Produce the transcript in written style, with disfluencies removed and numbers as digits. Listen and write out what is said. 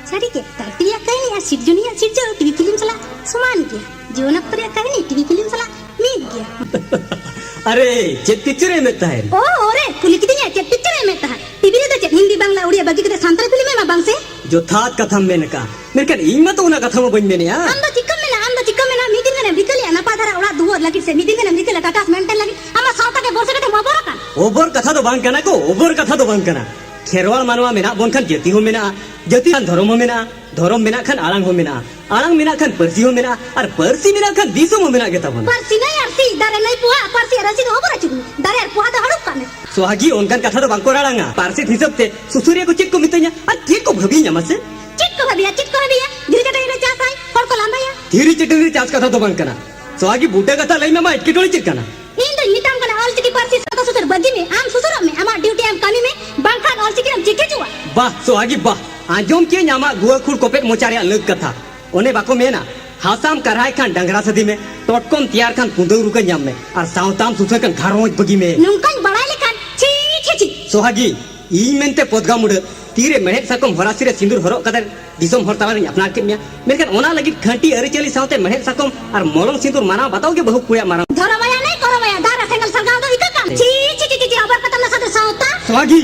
सारी के टाटिया कहनी या सिरजुनिया सिरजो टीवी फिल्म सला समान गया जीवन पर कहनी टीवी फिल्म सला मीत गया अरे चेक पिक्चर में ताहे ओ ओरे कुली किदिया चेक पिक्चर में ताहे टीवी रे तो हिंदी बांग्ला उड़िया बाकी के सांतल फिल्म में बांग से जो थात कथा में का मेरे का इन मत उना कथा में बन में या आम तो चिकम में ना मीटिंग में बिकलिया ना पादरा उड़ा दुवर लगी से मीटिंग में बिकला टाटा मेंटेन लगी आमा सावता के बोरसे के मोबर का ओबर कथा तो बांग कना को ओबर कथा तो बांग कना खेरवाल मानवा मेना बोन खान जति हो मेना जति खान धर्म हो मेना धर्म मेना खान आलंग हो मेना आलंग मेना खान परसी हो मेना और परसी मेना खान दिसम हो मेना गेता बन परसी नहीं आरसी दारे नहीं पुआ परसी रसी हो बरा चुगु दारे पुआ तो हड़प काने सोहागी ओनकान कथा तो बांग को राळांगा पारसी हिसाब ते सुसुरिया को चिक को मित냐 और ठीक को भबिया मसे चिक को भबिया धीरे चटई चास आई कोड़ को लांबाया धीरे चटई चास कथा तो बांग कना सोहागी बूटा कथा लई में मा इटके टोली चिक कना इन तो निताम कना ऑल चिकी परसी सदा सुसर बगी में आम सुसर में आमा ड्यूटी आम कमी में बांखान ऑल चिकी चिके जुआ वाह सोहागी वाह आजम के न्यामा गुआ खुर कोपेट मोचारे अलग कथा ओने बाको मेना हासाम कराय खान डंगरा सदी में टोटकोम तैयार खान कुंदो रुका न्याम में और सावताम सुसर खान घरोज बगी में नुंकान बड़ा लेखान छी छी छी सोहागी ई मेनते पोदगा मुड तीरे मेहत सकम हरासिरे सिंदूर हरो कदर दिसम हर ताला अपना के मिया मेरकन ओना लगी खंटी अरि चली सावते मेहत सकम और मोलंग सिंदूर माना बताओगे बहु कुया मारा धरमया नहीं करमया दारा सेंगल सरगाव दो इका काम छी छी छी छी अबर कतम ना साथे सावता सोहागी